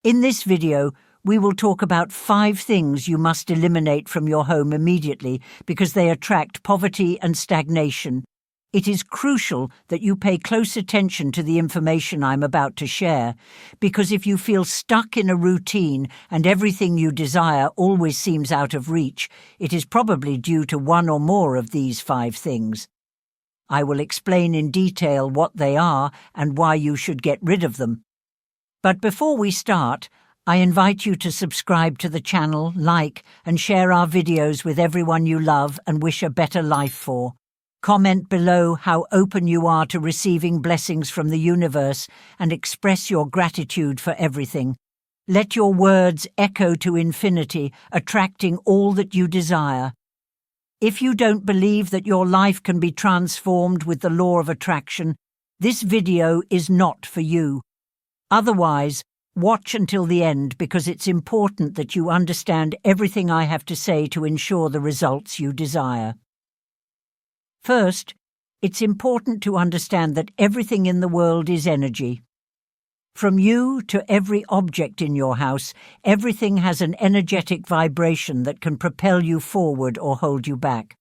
In this video, we will talk about 5 things you must eliminate from your home immediately because they attract poverty and stagnation. It is crucial that you pay close attention to the information I'm about to share, because if you feel stuck in a routine and everything you desire always seems out of reach, it is probably due to one or more of these 5 things. I will explain in detail what they are and why you should get rid of them. But before we start, I invite you to subscribe to the channel, like, and share our videos with everyone you love and wish a better life for. Comment below how open you are to receiving blessings from the universe and express your gratitude for everything. Let your words echo to infinity, attracting all that you desire. If you don't believe that your life can be transformed with the law of attraction, this video is not for you. Otherwise, watch until the end because it's important that you understand everything I have to say to ensure the results you desire. First, it's important to understand that everything in the world is energy. From you to every object in your house, everything has an energetic vibration that can propel you forward or hold you back.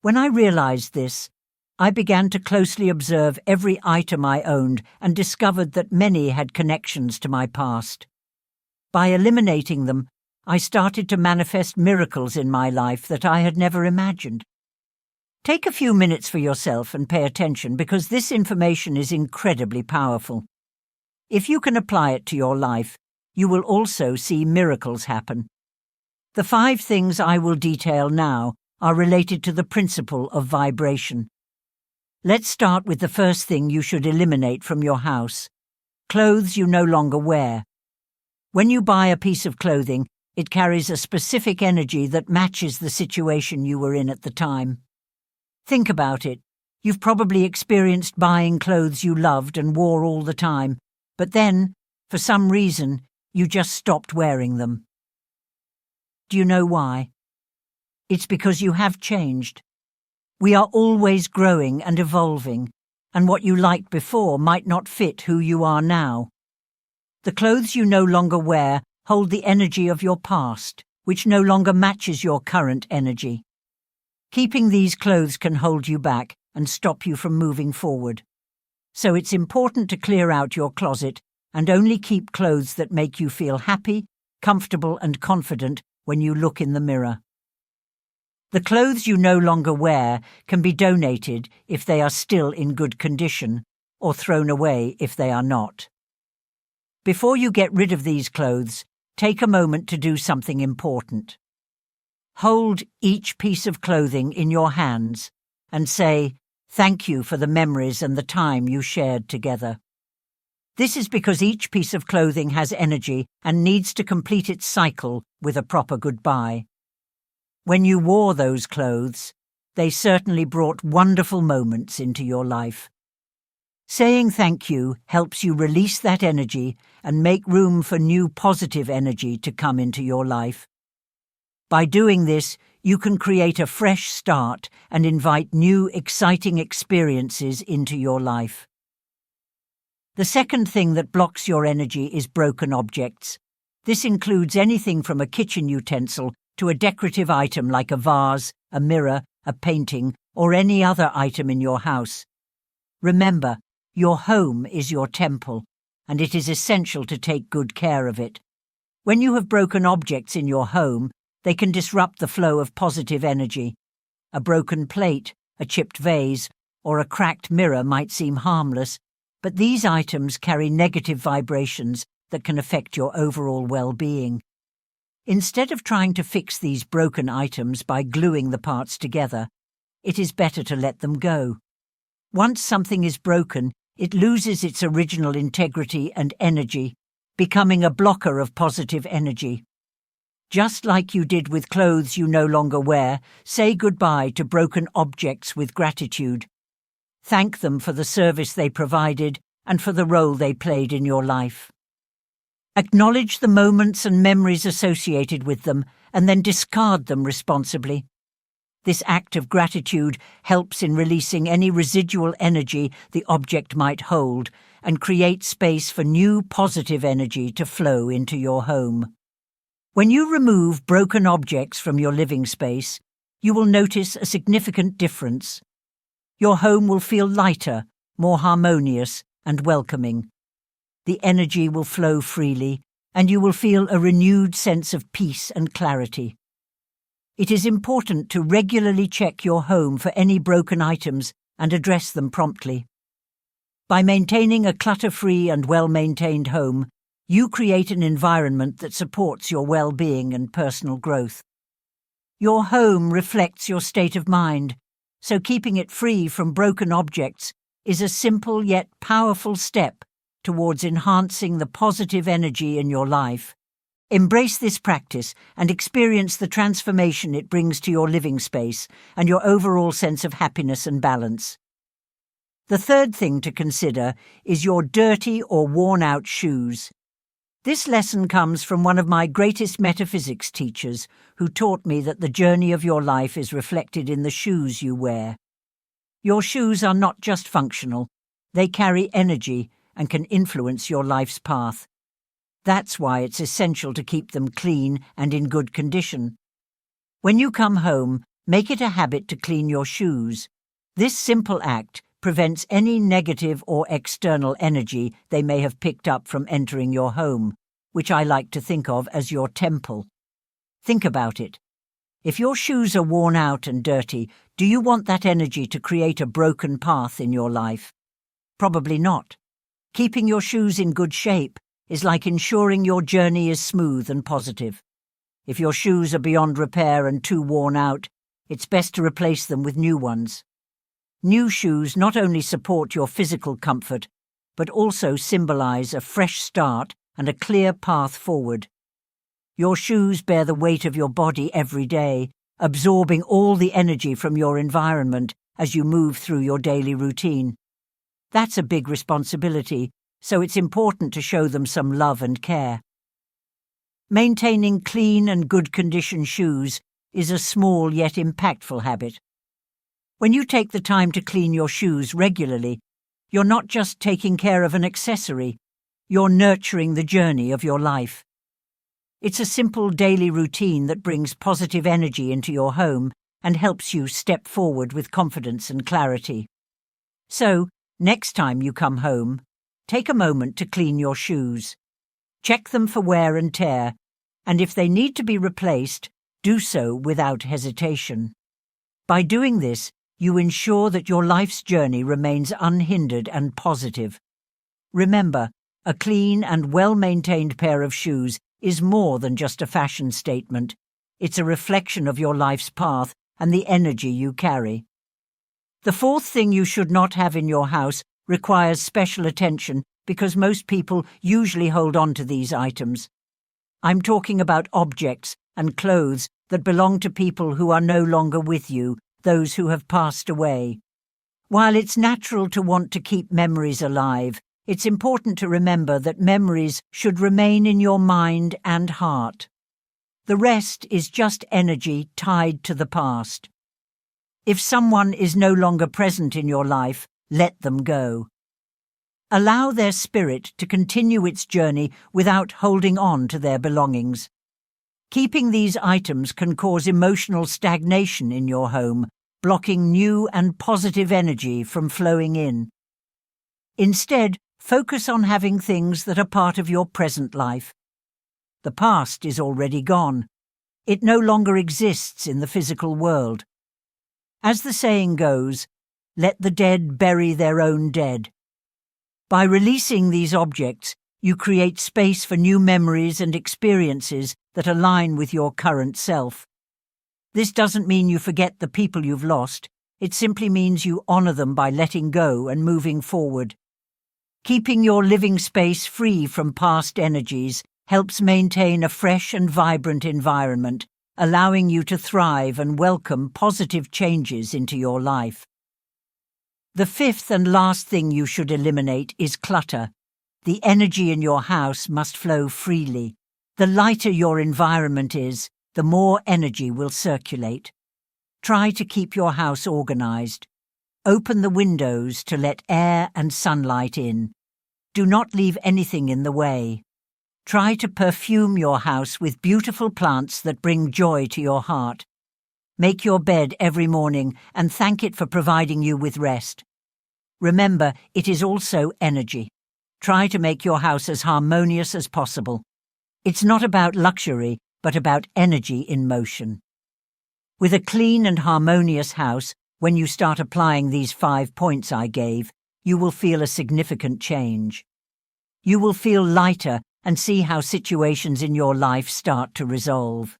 When I realized this, I began to closely observe every item I owned and discovered that many had connections to my past. By eliminating them, I started to manifest miracles in my life that I had never imagined. Take a few minutes for yourself and pay attention because this information is incredibly powerful. If you can apply it to your life, you will also see miracles happen. The 5 things I will detail now are related to the principle of vibration. Let's start with the first thing you should eliminate from your house: clothes you no longer wear. When you buy a piece of clothing, it carries a specific energy that matches the situation you were in at the time. Think about it. You've probably experienced buying clothes you loved and wore all the time, but then, for some reason, you just stopped wearing them. Do you know why? It's because you have changed. We are always growing and evolving, and what you liked before might not fit who you are now. The clothes you no longer wear hold the energy of your past, which no longer matches your current energy. Keeping these clothes can hold you back and stop you from moving forward. So it's important to clear out your closet and only keep clothes that make you feel happy, comfortable, and confident when you look in the mirror. The clothes you no longer wear can be donated if they are still in good condition, or thrown away if they are not. Before you get rid of these clothes, take a moment to do something important. Hold each piece of clothing in your hands and say, "Thank you for the memories and the time you shared together." This is because each piece of clothing has energy and needs to complete its cycle with a proper goodbye. When you wore those clothes, they certainly brought wonderful moments into your life. Saying thank you helps you release that energy and make room for new positive energy to come into your life. By doing this, you can create a fresh start and invite new, exciting experiences into your life. The second thing that blocks your energy is broken objects. This includes anything from a kitchen utensil to a decorative item like a vase, a mirror, a painting, or any other item in your house. Remember, your home is your temple, and it is essential to take good care of it. When you have broken objects in your home, they can disrupt the flow of positive energy. A broken plate, a chipped vase, or a cracked mirror might seem harmless, but these items carry negative vibrations that can affect your overall well-being. Instead of trying to fix these broken items by gluing the parts together, it is better to let them go. Once something is broken, it loses its original integrity and energy, becoming a blocker of positive energy. Just like you did with clothes you no longer wear, say goodbye to broken objects with gratitude. Thank them for the service they provided and for the role they played in your life. Acknowledge the moments and memories associated with them and then discard them responsibly. This act of gratitude helps in releasing any residual energy the object might hold and create space for new positive energy to flow into your home. When you remove broken objects from your living space, you will notice a significant difference. Your home will feel lighter, more harmonious, and welcoming. The energy will flow freely, and you will feel a renewed sense of peace and clarity. It is important to regularly check your home for any broken items and address them promptly. By maintaining a clutter-free and well-maintained home, you create an environment that supports your well-being and personal growth. Your home reflects your state of mind, so keeping it free from broken objects is a simple yet powerful step towards enhancing the positive energy in your life. Embrace this practice and experience the transformation it brings to your living space and your overall sense of happiness and balance. The third thing to consider is your dirty or worn-out shoes. This lesson comes from one of my greatest metaphysics teachers, who taught me that the journey of your life is reflected in the shoes you wear. Your shoes are not just functional, they carry energy and can influence your life's path. That's why it's essential to keep them clean and in good condition. When you come home, make it a habit to clean your shoes. This simple act prevents any negative or external energy they may have picked up from entering your home, which I like to think of as your temple. Think about it. If your shoes are worn out and dirty, do you want that energy to create a broken path in your life? Probably not. Keeping your shoes in good shape is like ensuring your journey is smooth and positive. If your shoes are beyond repair and too worn out, it's best to replace them with new ones. New shoes not only support your physical comfort, but also symbolize a fresh start and a clear path forward. Your shoes bear the weight of your body every day, absorbing all the energy from your environment as you move through your daily routine. That's a big responsibility, so it's important to show them some love and care. Maintaining clean and good condition shoes is a small yet impactful habit. When you take the time to clean your shoes regularly, you're not just taking care of an accessory, you're nurturing the journey of your life. It's a simple daily routine that brings positive energy into your home and helps you step forward with confidence and clarity. So, next time you come home, take a moment to clean your shoes. Check them for wear and tear, and if they need to be replaced, do so without hesitation. By doing this, you ensure that your life's journey remains unhindered and positive. Remember, a clean and well-maintained pair of shoes is more than just a fashion statement. It's a reflection of your life's path and the energy you carry. The fourth thing you should not have in your house requires special attention because most people usually hold on to these items. I'm talking about objects and clothes that belong to people who are no longer with you, those who have passed away. While it's natural to want to keep memories alive, it's important to remember that memories should remain in your mind and heart. The rest is just energy tied to the past. If someone is no longer present in your life, let them go. Allow their spirit to continue its journey without holding on to their belongings. Keeping these items can cause emotional stagnation in your home, blocking new and positive energy from flowing in. Instead, focus on having things that are part of your present life. The past is already gone. It no longer exists in the physical world. As the saying goes, let the dead bury their own dead. By releasing these objects, you create space for new memories and experiences that align with your current self. This doesn't mean you forget the people you've lost. It simply means you honor them by letting go and moving forward. Keeping your living space free from past energies helps maintain a fresh and vibrant environment, allowing you to thrive and welcome positive changes into your life. The fifth and last thing you should eliminate is clutter. The energy in your house must flow freely. The lighter your environment is, the more energy will circulate. Try to keep your house organized. Open the windows to let air and sunlight in. Do not leave anything in the way. Try to perfume your house with beautiful plants that bring joy to your heart. Make your bed every morning and thank it for providing you with rest. Remember, it is also energy. Try to make your house as harmonious as possible. It's not about luxury, but about energy in motion. With a clean and harmonious house, when you start applying these 5 points I gave, you will feel a significant change. You will feel lighter and see how situations in your life start to resolve.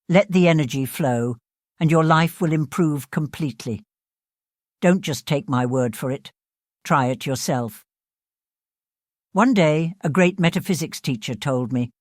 Let the energy flow, and your life will improve completely. Don't just take my word for it. Try it yourself. One day, a great metaphysics teacher told me,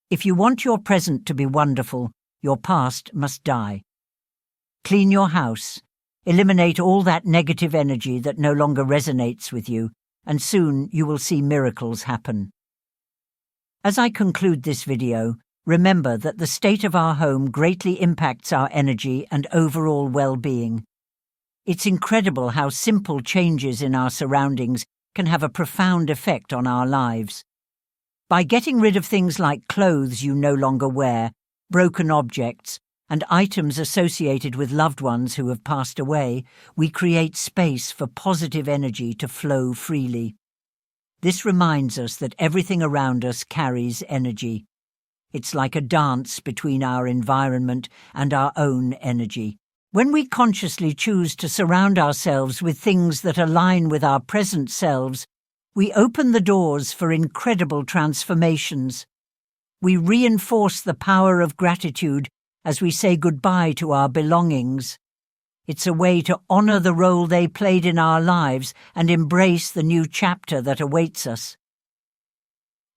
"If you want your present to be wonderful, your past must die. Clean your house, eliminate all that negative energy that no longer resonates with you, and soon you will see miracles happen." As I conclude this video, remember that the state of our home greatly impacts our energy and overall well-being. It's incredible how simple changes in our surroundings can have a profound effect on our lives. By getting rid of things like clothes you no longer wear, broken objects, and items associated with loved ones who have passed away, we create space for positive energy to flow freely. This reminds us that everything around us carries energy. It's like a dance between our environment and our own energy. When we consciously choose to surround ourselves with things that align with our present selves, we open the doors for incredible transformations. We reinforce the power of gratitude as we say goodbye to our belongings. It's a way to honor the role they played in our lives and embrace the new chapter that awaits us.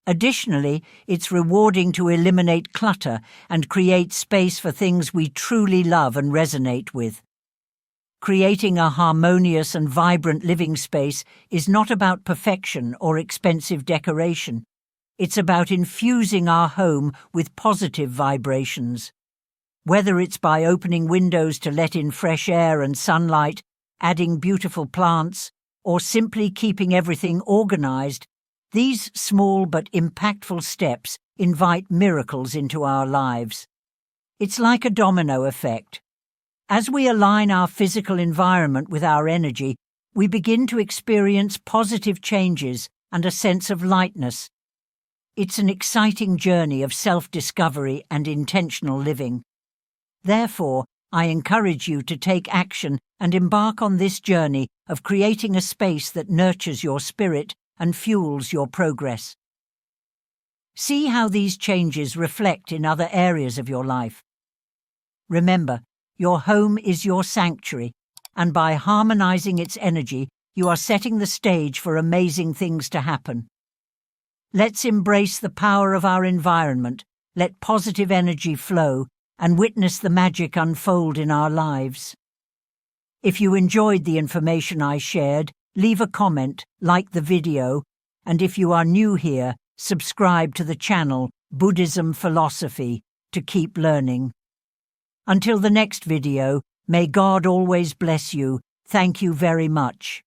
Additionally, it's rewarding to eliminate clutter and create space for things we truly love and resonate with. Creating a harmonious and vibrant living space is not about perfection or expensive decoration. It's about infusing our home with positive vibrations. Whether it's by opening windows to let in fresh air and sunlight, adding beautiful plants, or simply keeping everything organized, these small but impactful steps invite miracles into our lives. It's like a domino effect. As we align our physical environment with our energy, we begin to experience positive changes and a sense of lightness. It's an exciting journey of self-discovery and intentional living. Therefore, I encourage you to take action and embark on this journey of creating a space that nurtures your spirit and fuels your progress. See how these changes reflect in other areas of your life. Remember, your home is your sanctuary, and by harmonizing its energy, you are setting the stage for amazing things to happen. Let's embrace the power of our environment, let positive energy flow, and witness the magic unfold in our lives. If you enjoyed the information I shared, leave a comment, like the video, and if you are new here, subscribe to the channel Buddhism Philosophy to keep learning. Until the next video, may God always bless you. Thank you very much.